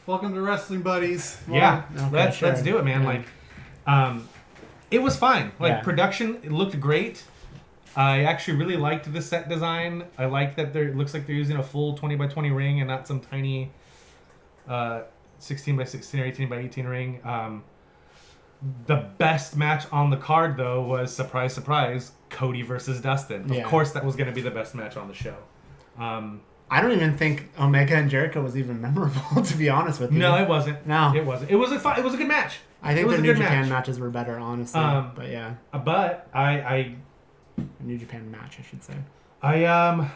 Welcome to Wrestling Buddies. Yeah, okay, let's do it, man. Yeah. It was fine. Yeah. Production, it looked great. I actually really liked the set design. I like that it looks like they're using a full 20 by 20 ring and not some tiny 16 by 16 or 18 by 18 ring. The best match on the card, though, was, surprise, surprise, Cody versus Dustin. Of course, that was going to be the best match on the show. I don't even think Omega and Jericho was even memorable, to be honest with you. No, it wasn't. No. It wasn't. It was a good match. I think the New Japan matches were better, honestly. But yeah. But I New Japan match, I should say.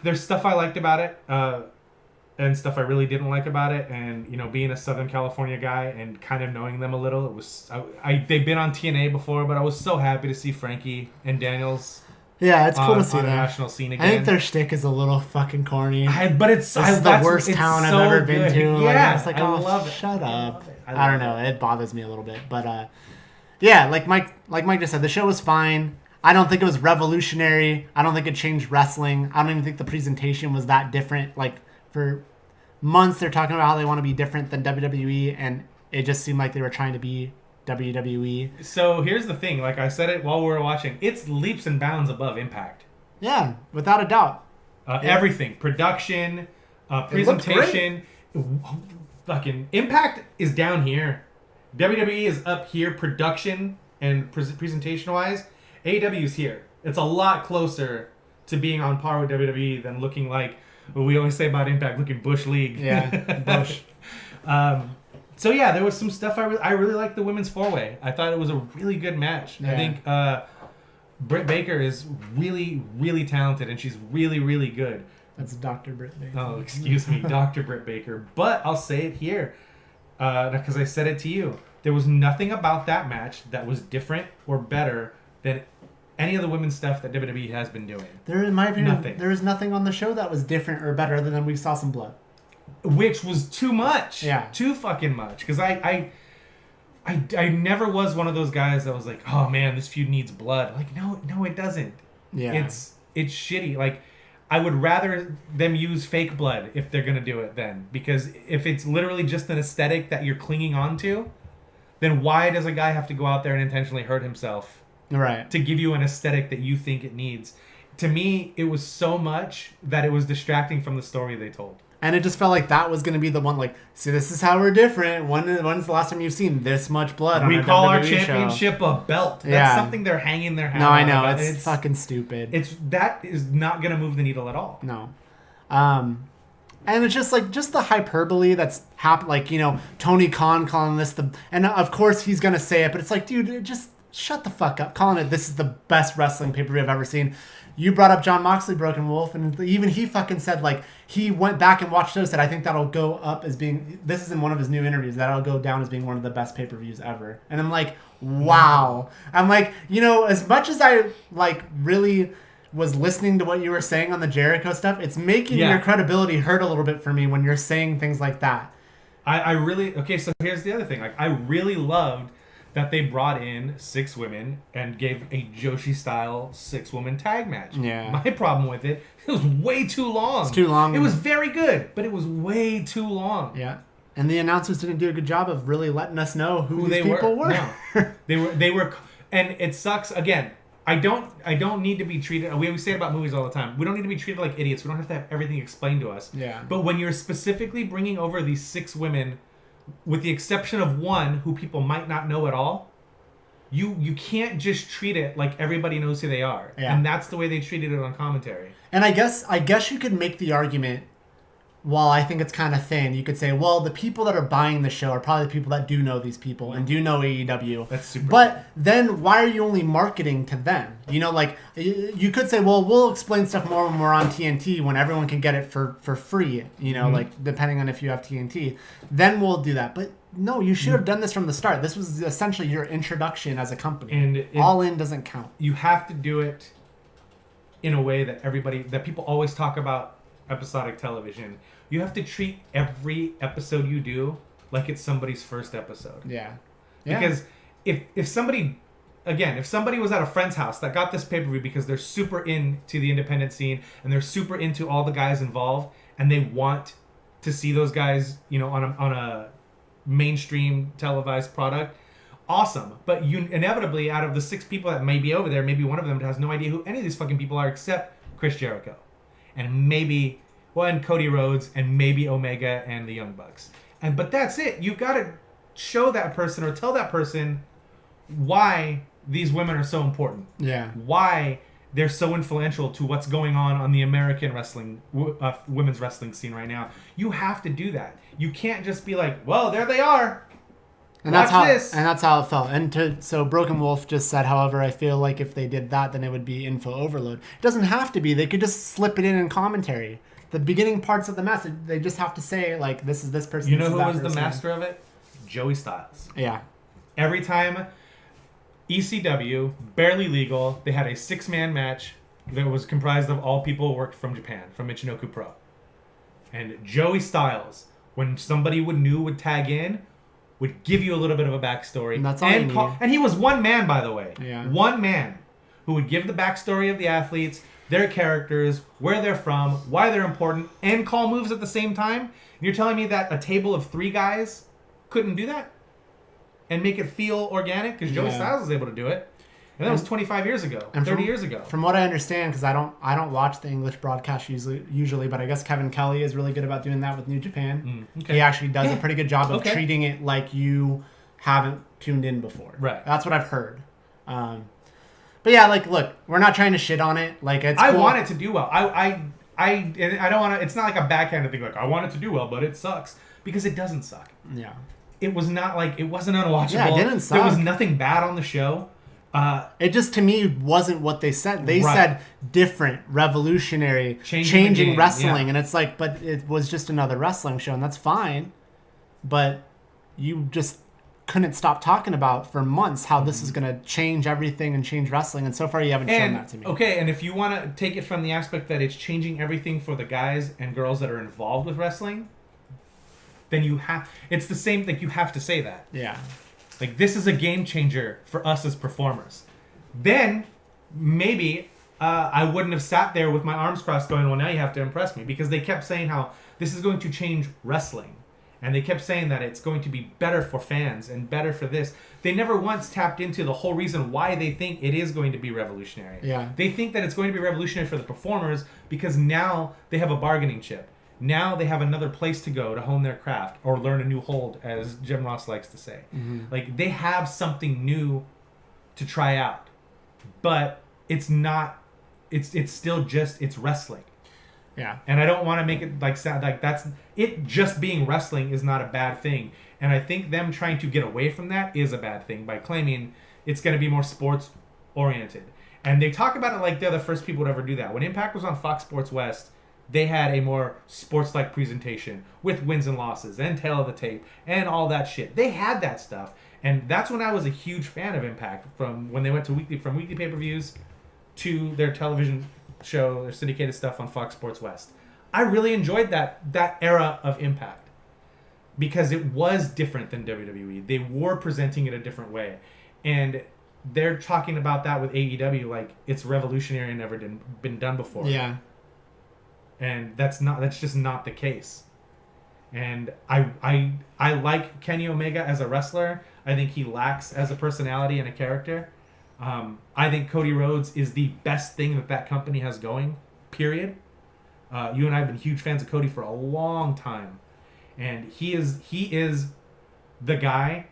There's stuff I liked about it, and stuff I really didn't like about it. And, being a Southern California guy and kind of knowing them a little, it was they've been on TNA before, but I was so happy to see Frankie and Daniels. Yeah, it's cool to see on that. the national scene again. I think their shtick is a little fucking corny. But it's the worst town I've ever been to. Yeah, it's like, I love it. Shut up. I don't know. It bothers me a little bit, but yeah, like Mike just said, the show was fine. I don't think it was revolutionary. I don't think it changed wrestling. I don't even think the presentation was that different. Like, for months, they're talking about how they want to be different than WWE, and it just seemed like they were trying to be WWE. So here's the thing. Like I said it while we were watching, it's leaps and bounds above Impact. Yeah, without a doubt. Everything. Production, presentation. Fucking Impact is down here. WWE is up here, production and presentation-wise. AEW is here. It's a lot closer to being on par with WWE than looking like what we always say about Impact, looking Bush League. Yeah, Bush. So yeah, there was some stuff I really liked the women's four-way. I thought it was a really good match. Yeah. I think Britt Baker is really, really talented, and she's really, really good. That's Dr. Britt Baker. Oh, excuse me, Dr. Britt Baker. But I'll say it here, because I said it to you. There was nothing about that match that was different or better than any of the women's stuff that WWE has been doing. There, in my opinion, Nothing. there was nothing on the show that was different or better other than we saw some blood. Which was too much. Yeah. Too fucking much. Because I never was one of those guys that was like, oh man, this feud needs blood. Like, no, it doesn't. Yeah. It's shitty. Like, I would rather them use fake blood if they're going to do it then. Because if it's literally just an aesthetic that you're clinging on to, then why does a guy have to go out there and intentionally hurt himself? Right. To give you an aesthetic that you think it needs. To me, it was so much that it was distracting from the story they told. And it just felt like that was going to be the one, like, see, this is how we're different. When's the last time you've seen this much blood on a WWE show? We call our championship a belt. That's something they're hanging their hat on. No, I know. It's fucking stupid. That is not going to move the needle at all. No. And it's just like, just the hyperbole that's happened. Like, Tony Khan calling this and of course he's going to say it, but it's like, dude, just shut the fuck up. Calling it, this is the best wrestling pay-per-view I've ever seen. You brought up Jon Moxley, Broken Wolf, and even he fucking said, like, he went back and watched those, said, I think that'll go up as being, this is in one of his new interviews, that'll go down as being one of the best pay-per-views ever. And I'm like, wow. I'm like, as much as I, like, really was listening to what you were saying on the Jericho stuff, it's making your credibility hurt a little bit for me when you're saying things like that. I really, okay, so here's the other thing. Like, I really loved that they brought in 6 women and gave a Joshi-style 6-woman tag match. Yeah. My problem with it was way too long. It's too long. It was very good, but it was way too long. Yeah. And the announcers didn't do a good job of really letting us know who these people were. No. They were, and it sucks. Again, I don't need to be treated, we say it about movies all the time, we don't need to be treated like idiots. We don't have to have everything explained to us. Yeah. But when you're specifically bringing over these 6 women, with the exception of one who people might not know at all, you can't just treat it like everybody knows who they are. Yeah. And that's the way they treated it on commentary. And I guess you could make the argument, while I think it's kind of thin, you could say, well, the people that are buying the show are probably the people that do know these people and do know AEW. That's super. But then why are you only marketing to them? Like, you could say, well, we'll explain stuff more when we're on TNT, when everyone can get it for free, like, depending on if you have TNT. Then we'll do that. But no, you should have done this from the start. This was essentially your introduction as a company. And All in doesn't count. You have to do it in a way that people always talk about episodic television. You have to treat every episode you do like it's somebody's first episode. Yeah. Because if somebody was at a friend's house that got this pay-per-view because they're super into the independent scene and they're super into all the guys involved and they want to see those guys, on mainstream televised product, awesome. But you inevitably, out of the 6 people that may be over there, maybe one of them has no idea who any of these fucking people are except Chris Jericho. And maybe, and Cody Rhodes, and maybe Omega and the Young Bucks. But that's it. You've got to show that person or tell that person why these women are so important. Yeah. Why they're so influential to what's going on the American wrestling, women's wrestling scene right now. You have to do that. You can't just be like, well, there they are. And Watch that's this. how it felt. And so Broken Wolf just said, however, I feel like if they did that, then it would be info overload. It doesn't have to be. They could just slip it in commentary. The beginning parts of the message, they just have to say, like, this is this person. You know who was the master of it? Joey Styles. Yeah. Every time ECW, Barely Legal, they had a 6-man match that was comprised of all people who worked from Japan, from Michinoku Pro. And Joey Styles, when somebody would tag in, would give you a little bit of a backstory. And that's all you need. And he was one man, by the way. Yeah. One man who would give the backstory of the athletes, their characters, where they're from, why they're important, and call moves at the same time. And you're telling me that a table of 3 guys couldn't do that? And make it feel organic? Because Joey Styles was able to do it. And that was 25 years ago, 30 years ago. From what I understand, because I don't watch the English broadcast usually, but I guess Kevin Kelly is really good about doing that with New Japan. Okay. He actually does a pretty good job of treating it like you haven't tuned in before. Right. That's what I've heard. But yeah, like, look, we're not trying to shit on it. Like, it's I cool. want it to do well. I don't want to. It's not like a backhanded thing. Like, I want it to do well, but it sucks because it doesn't suck. Yeah. It was not like it wasn't unwatchable. Yeah, it didn't suck. There was nothing bad on the show. It just, to me, wasn't what they said. They said different, revolutionary, Changing the game, wrestling. yeah. And it's like, but it was just another wrestling show, and that's fine. But you just couldn't stop talking about for months how this is going to change everything and change wrestling. And so far, you haven't shown that to me. Okay, and if you want to take it from the aspect that it's changing everything for the guys and girls that are involved with wrestling, then it's the same thing. You have to say that. Yeah. Like, this is a game changer for us as performers. Then, maybe I wouldn't have sat there with my arms crossed going, well, now you have to impress me. Because they kept saying how this is going to change wrestling. And they kept saying that it's going to be better for fans and better for this. They never once tapped into the whole reason why they think it is going to be revolutionary. Yeah. They think that it's going to be revolutionary for the performers because now they have a bargaining chip. Now they have another place to go to hone their craft or learn a new hold, as Jim Ross likes to say. Mm-hmm. Like, they have something new to try out. But it's not, it's still just, it's wrestling. Yeah. And I don't want to make it like sound like that's, it just being wrestling is not a bad thing. And I think them trying to get away from that is a bad thing by claiming it's going to be more sports oriented. And they talk about it like they're the first people to ever do that. When Impact was on Fox Sports West, they had a more sports-like presentation with wins and losses and tail of the tape and all that shit. They had that stuff. And that's when I was a huge fan of Impact, from when they went to weekly pay-per-views to their television show, their syndicated stuff on Fox Sports West. I really enjoyed that era of Impact because it was different than WWE. They were presenting it a different way. And they're talking about that with AEW like it's revolutionary and never been done before. Yeah. And that's just not the case. And I like Kenny Omega as a wrestler. I think he lacks as a personality and a character. I think Cody Rhodes is the best thing that company has going, period. You and I have been huge fans of Cody for a long time. And he is the guy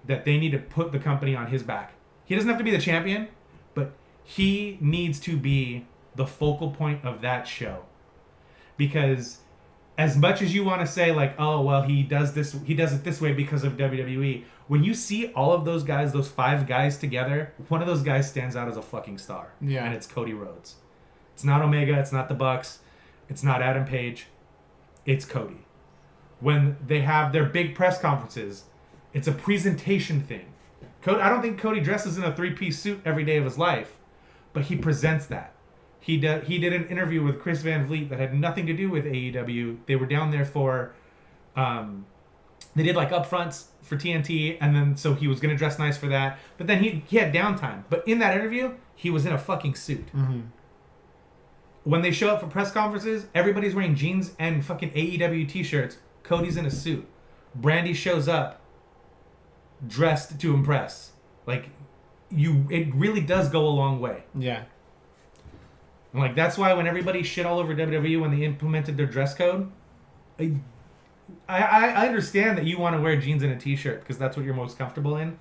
that they need to put the company on his back. He doesn't have to be the champion, but he needs to be the focal point of that show. Because as much as you want to say like, oh, well, he does it this way because of WWE, when you see all of those guys, those 5 guys together, one of those guys stands out as a fucking star. Yeah. And it's Cody Rhodes. It's not Omega, it's not the Bucks, it's not Adam Page, it's Cody. When they have their big press conferences, it's a presentation thing. I don't think Cody dresses in a 3-piece suit every day of his life, but he presents that. He did an interview with Chris Van Vliet that had nothing to do with AEW. They were down there for, they did like upfronts for TNT, and then so he was going to dress nice for that. But then he had downtime. But in that interview, he was in a fucking suit. Mm-hmm. When they show up for press conferences, everybody's wearing jeans and fucking AEW t-shirts. Cody's in a suit. Brandy shows up dressed to impress. Like, it really does go a long way. Yeah. And like, that's why when everybody shit all over WWE when they implemented their dress code, I understand that you want to wear jeans and a t-shirt because that's what you're most comfortable in.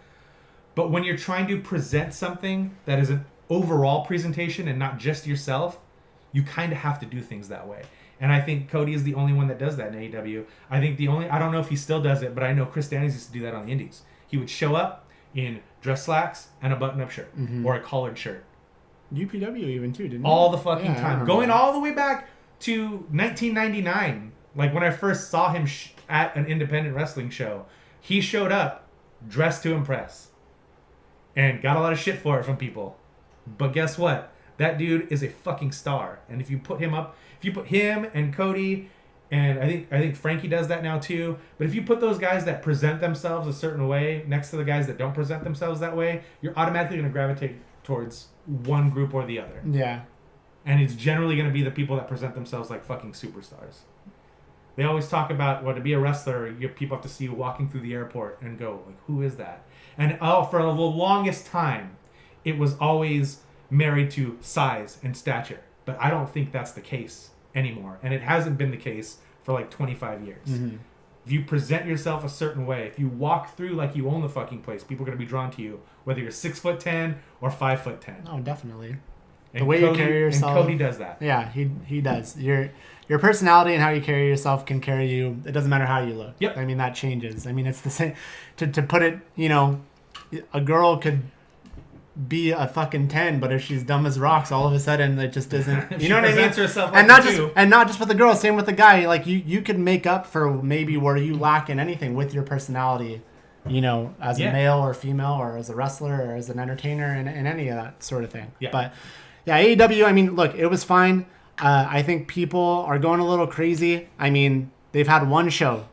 But when you're trying to present something that is an overall presentation and not just yourself, you kind of have to do things that way. And I think Cody is the only one that does that in AEW. I don't know if he still does it, but I know Chris Daniels used to do that on the indies. He would show up in dress slacks and a button-up shirt or a collared shirt. UPW even too, didn't he? All the fucking time. Going all the way back to 1999. Like when I first saw him at an independent wrestling show, he showed up dressed to impress. And got a lot of shit for it from people. But guess what? That dude is a fucking star. And if you put him and Cody, and I think Frankie does that now too, but if you put those guys that present themselves a certain way next to the guys that don't present themselves that way, you're automatically going to gravitate towards one group or the other. Yeah. And it's generally going to be the people that present themselves like fucking superstars. They always talk about, well, to be a wrestler, people have to see you walking through the airport and go, like, who is that? And for the longest time, it was always married to size and stature. But I don't think that's the case anymore. And it hasn't been the case for like 25 years. Mm-hmm. If you present yourself a certain way, if you walk through like you own the fucking place, people are going to be drawn to you, whether you're 6'10" or 5'10". Oh, definitely. And the way you carry yourself. And Cody does that. Yeah, he does. Your personality and how you carry yourself can carry you. It doesn't matter how you look. Yep. I mean, that changes. I mean, it's the same. To put it, a girl could be a fucking 10, but if she's dumb as rocks, all of a sudden it just isn't. You know what I mean? Herself and like not just with the girl. Same with the guy. Like you could make up for maybe where you lack in anything with your personality. As a male or female, or as a wrestler, or as an entertainer, and any of that sort of thing. Yeah. But yeah, AEW. I mean, look, it was fine. I think people are going a little crazy. I mean, they've had one show,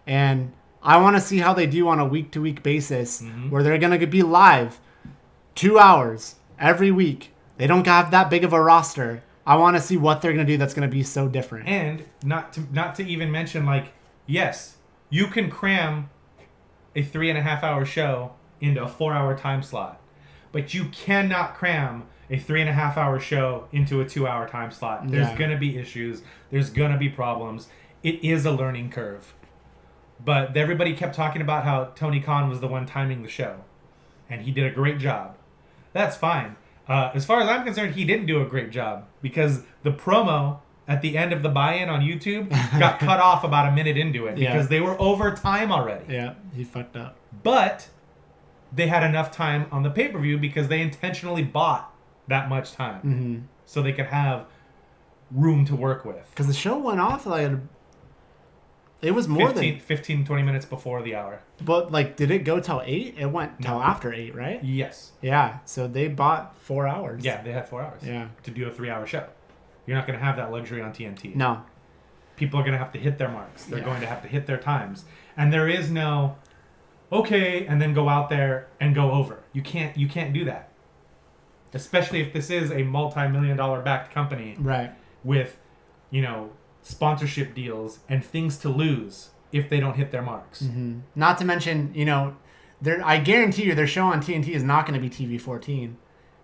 and I want to see how they do on a week-to-week basis, where they're going to be live 2 hours every week. They don't have that big of a roster. I want to see what they're going to do that's going to be so different. And not to even mention, like, yes, you can cram a 3.5 hour show into a 4 hour time slot, but you cannot cram a 3.5 hour show into a 2 hour time slot. There's going to be issues. There's going to be problems. It is a learning curve. But everybody kept talking about how Tony Khan was the one timing the show. And he did a great job. That's fine. As far as I'm concerned, he didn't do a great job. Because the promo at the end of the buy-in on YouTube got cut off about a minute into it. Because they were over time already. Yeah, he fucked up. But they had enough time on the pay-per-view because they intentionally bought that much time. Mm-hmm. So they could have room to work with. Because the show went off like... It was more 15, 20 minutes before the hour. But, like, did it go till 8? It went till after 8, right? Yes. Yeah, so they bought 4 hours. Yeah, they had 4 hours. Yeah. To do a 3 hour show. You're not going to have that luxury on TNT. No. People are going to have to hit their marks. They're going to have to hit their times. And there is no, okay, and then go out there and go over. You can't do that. Especially if this is a multi-million-dollar backed company. Right. With, sponsorship deals and things to lose if they don't hit their marks. Mm-hmm. Not to mention, I guarantee you their show on TNT is not going to be TV-14.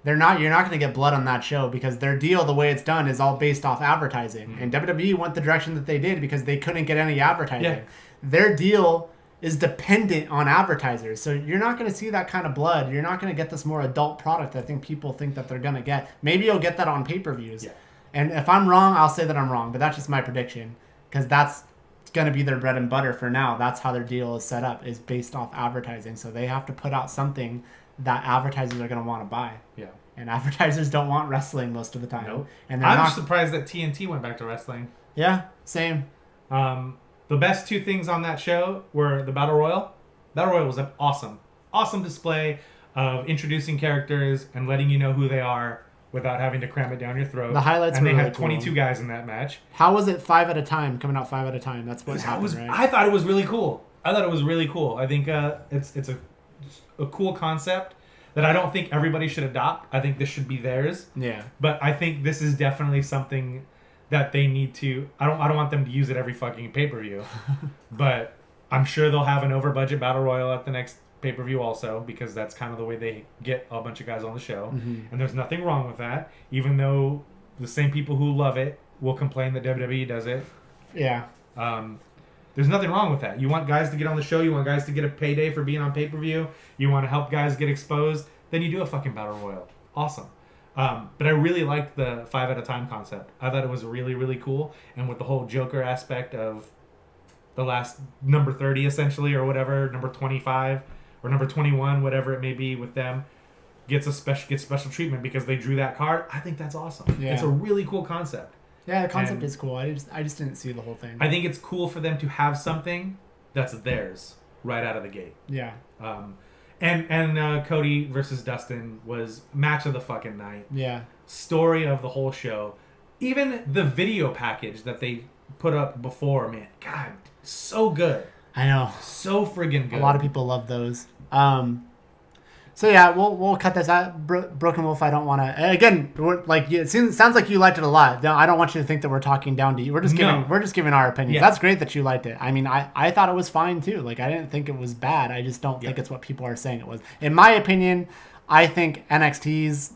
You're not going to get blood on that show because their deal, the way it's done, is all based off advertising. Mm-hmm. And WWE went the direction that they did because they couldn't get any advertising. Yeah. Their deal is dependent on advertisers. So you're not going to see that kind of blood. You're not going to get this more adult product that I think people think that they're going to get. Maybe you'll get that on pay-per-views. Yeah. And if I'm wrong, I'll say that I'm wrong. But that's just my prediction. Because that's going to be their bread and butter for now. That's how their deal is set up, is based off advertising. So they have to put out something that advertisers are going to want to buy. Yeah. And advertisers don't want wrestling most of the time. Nope. And I'm surprised that TNT went back to wrestling. Yeah, same. The best two things on that show were the Battle Royal. Battle Royal was an awesome display of introducing characters and letting you know who they are without having to cram it down your throat. The highlights and were they really had 22 cool. guys in that match. How was it 5 at a time, coming out 5 at a time? That's what happened, right? I thought it was really cool. I think it's a cool concept that I don't think everybody should adopt. I think this should be theirs. Yeah. But I think this is definitely something that they need to... I don't want them to use it every fucking pay-per-view. But I'm sure they'll have an over budget battle royal at the next pay-per-view also, because that's kind of the way they get a bunch of guys on the show. And there's nothing wrong with that, even though the same people who love it will complain that WWE does it. Yeah. There's nothing wrong with that. You want guys to get on the show, you want guys to get a payday for being on pay-per-view, you want to help guys get exposed, then you do a fucking battle royal. Awesome. But I really liked the 5 at a time concept. I thought it was really, really cool. And with the whole Joker aspect of the last number 30 essentially, or whatever, number 25 or number 21, whatever it may be with them, gets special treatment because they drew that card. I think that's awesome. Yeah. It's a really cool concept. Yeah, the concept is cool. I just didn't see the whole thing. I think it's cool for them to have something that's theirs right out of the gate. Yeah. And Cody versus Dustin was match of the fucking night. Yeah. Story of the whole show. Even the video package that they put up before, man, God, so good. I know. So friggin' good. A lot of people love those. So yeah, we'll cut this out. Broken Wolf, I don't want to. Again, it sounds like you liked it a lot. No, I don't want you to think that we're talking down to you. We're just giving our opinions. Yeah. That's great that you liked it. I mean, I thought it was fine too. Like, I didn't think it was bad. I just don't think it's what people are saying it was. In my opinion, I think NXT's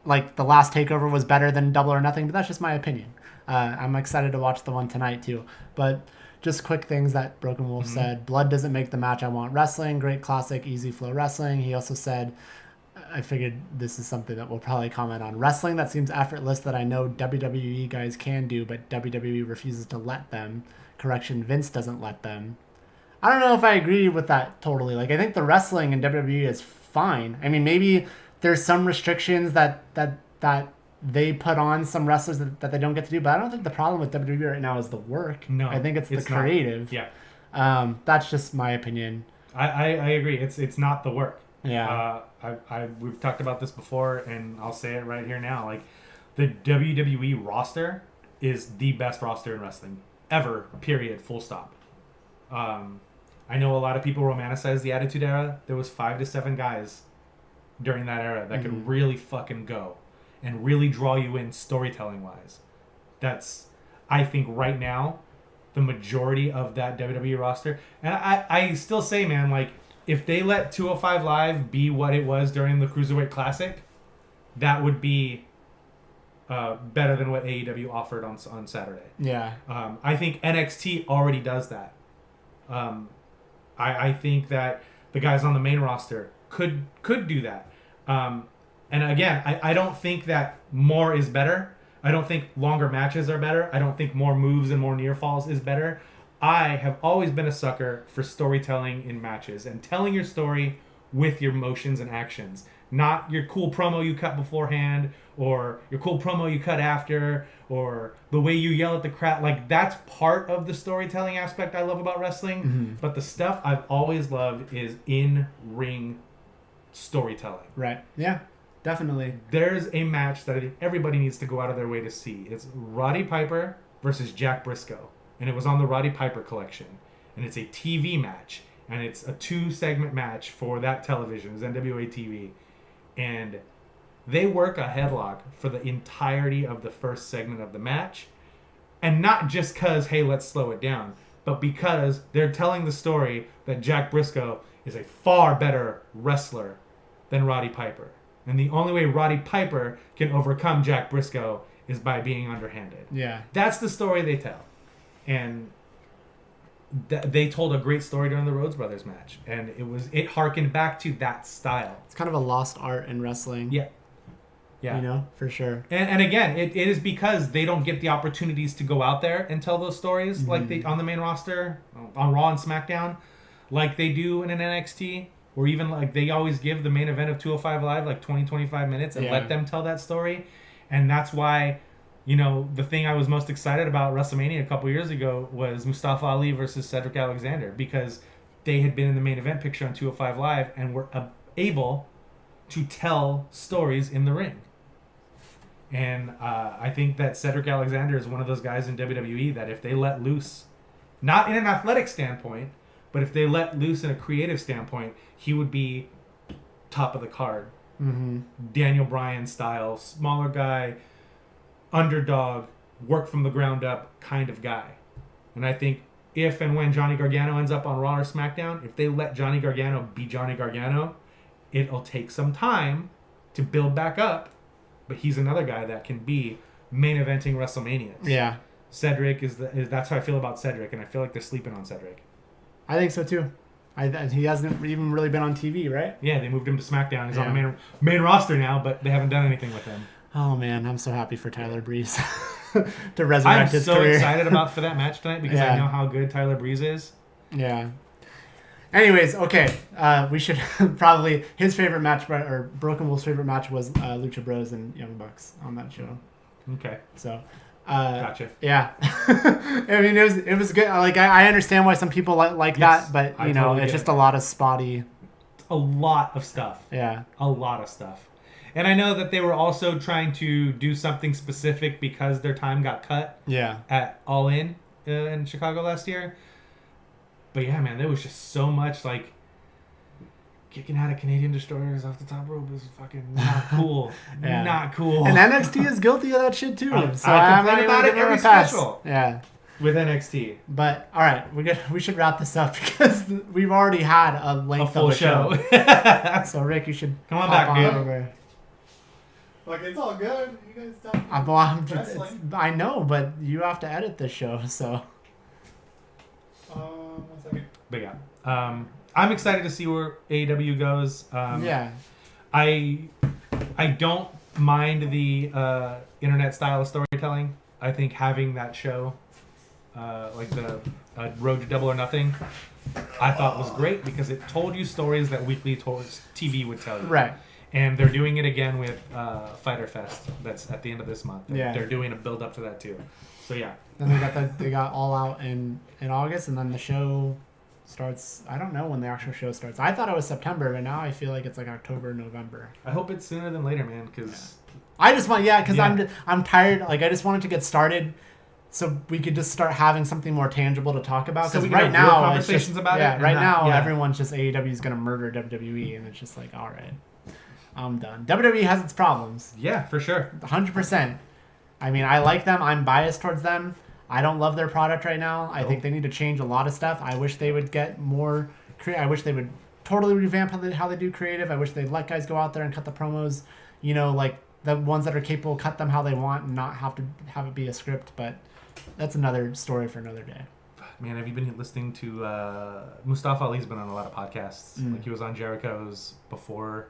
the last takeover was better than Double or Nothing, but that's just my opinion. I'm excited to watch the one tonight too. But just quick things that Broken Wolf said. Blood doesn't make the match I want wrestling. Great classic, easy flow wrestling. He also said, I figured this is something that we'll probably comment on. Wrestling that seems effortless that I know WWE guys can do, but WWE refuses to let them. Correction, Vince doesn't let them. I don't know if I agree with that totally. I think the wrestling in WWE is fine. I mean, maybe there's some restrictions that they put on some wrestlers that they don't get to do, but I don't think the problem with WWE right now is the work. No, I think it's the creative. Not. Yeah. That's just my opinion. I agree. It's not the work. Yeah. We've talked about this before, and I'll say it right here now. The WWE roster is the best roster in wrestling ever. Period. Full stop. I know a lot of people romanticize the Attitude Era. There was 5 to 7 guys during that era that could really fucking go and really draw you in storytelling wise. That's, I think right now, the majority of that WWE roster. And I still say, man, if they let 205 Live be what it was during the Cruiserweight Classic, that would be better than what AEW offered on Saturday. Yeah. I think NXT already does that. I think that the guys on the main roster could do that. And again, I don't think that more is better. I don't think longer matches are better. I don't think more moves and more near falls is better. I have always been a sucker for storytelling in matches and telling your story with your motions and actions. Not your cool promo you cut beforehand or your cool promo you cut after or the way you yell at the crowd. That's part of the storytelling aspect I love about wrestling. But the stuff I've always loved is in-ring storytelling. Right. Yeah. Definitely. There's a match that I think everybody needs to go out of their way to see. It's Roddy Piper versus Jack Briscoe. And it was on the Roddy Piper collection. And it's a TV match. And it's a 2-segment match for that television. It's NWA TV. And they work a headlock for the entirety of the first segment of the match. And not just because, hey, let's slow it down. But because they're telling the story that Jack Briscoe is a far better wrestler than Roddy Piper. And the only way Roddy Piper can overcome Jack Briscoe is by being underhanded. Yeah. That's the story they tell. And they told a great story during the Rhodes Brothers match. And it harkened back to that style. It's kind of a lost art in wrestling. Yeah. Yeah. For sure. And again, it is because they don't get the opportunities to go out there and tell those stories like they on the main roster, on Raw and SmackDown, like they do in an NXT. Or even they always give the main event of 205 Live 20-25 minutes and let them tell that story. And that's why, the thing I was most excited about WrestleMania a couple years ago was Mustafa Ali versus Cedric Alexander, because they had been in the main event picture on 205 Live and were able to tell stories in the ring. And I think that Cedric Alexander is one of those guys in WWE that if they let loose, not in an athletic standpoint, but if they let loose in a creative standpoint, he would be top of the card. Daniel Bryan style, smaller guy, underdog, work from the ground up kind of guy. And I think if and when Johnny Gargano ends up on Raw or SmackDown, if they let Johnny Gargano be Johnny Gargano, it'll take some time to build back up. But he's another guy that can be main eventing WrestleManias. Yeah. Cedric that's how I feel about Cedric, and I feel like they're sleeping on Cedric. I think so too. He hasn't even really been on TV, right? Yeah, they moved him to SmackDown. He's on the main roster now, but they haven't done anything with him. Oh man, I'm so happy for Tyler Breeze to resurrect his career. I'm so excited for that match tonight because I know how good Tyler Breeze is. Yeah. Anyways, okay, we should probably his favorite match or Broken Wolf's favorite match was Lucha Bros and Young Bucks on that show. Okay. So. Gotcha. Yeah. I mean, it was good. Like I understand why some people like that, but you know, totally it's just a lot of spotty. A lot of stuff. Yeah. A lot of stuff. And I know that they were also trying to do something specific because their time got cut. Yeah. At All In Chicago last year. But yeah, man, there was just so much like kicking out of Canadian destroyers off the top rope is fucking not cool. Yeah. Not cool. And NXT is guilty of that shit too. So I'm complain about it every special. Yeah. With NXT. But all right, we should wrap this up because we've already had a length full of a show. So Rick, you should come on back, dude. Over. Like it's all good. You guys talk. I know, but you have to edit this show, so. 1 second. But yeah, I'm excited to see where AEW goes. Yeah. I don't mind the internet style of storytelling. I think having that show, like the Road to Double or Nothing, I thought was great because it told you stories that weekly TV would tell you. Right. And they're doing it again with Fyter Fest. That's at the end of this month. Yeah. They're doing a build up to that too. So yeah. Then they got All Out in August, and then the show starts. I don't know when the actual show starts. I thought it was September, but now I feel like it's like October, November. I hope it's sooner than later, man. Because I just want I'm tired. Like I just wanted to get started, so we could just start having something more tangible to talk about. Because right now conversations about it. Right now everyone's just AEW is gonna murder WWE, and it's just like all right, I'm done. WWE has its problems. Yeah, for sure. 100%. I mean, I like them. I'm biased towards them. I don't love their product right now. I think they need to change a lot of stuff. I wish they would get more. I wish they would totally revamp how they do creative. I wish they'd let guys go out there and cut the promos. You know, like the ones that are capable, cut them how they want and not have to have it be a script. But that's another story for another day. Man, have you been listening to Mustafa Ali's been on a lot of podcasts. Like he was on Jericho's before.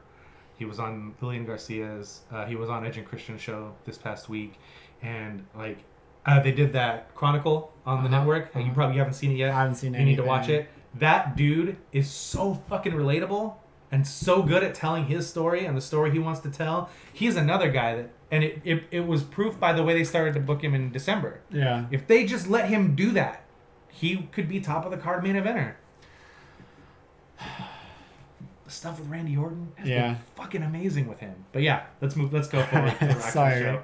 He was on Lillian Garcia's. He was on Edge and Christian's show this past week. And like they did that Chronicle on the network. You probably haven't seen it yet. I haven't seen it. You need to watch it. That dude is so fucking relatable and so good at telling his story and the story he wants to tell. He's another guy that, and it was proof by the way they started to book him in December. Yeah. If they just let him do that, he could be top of the card main eventer. The stuff with Randy Orton has been fucking amazing with him. But yeah, let's go forward to the actual show.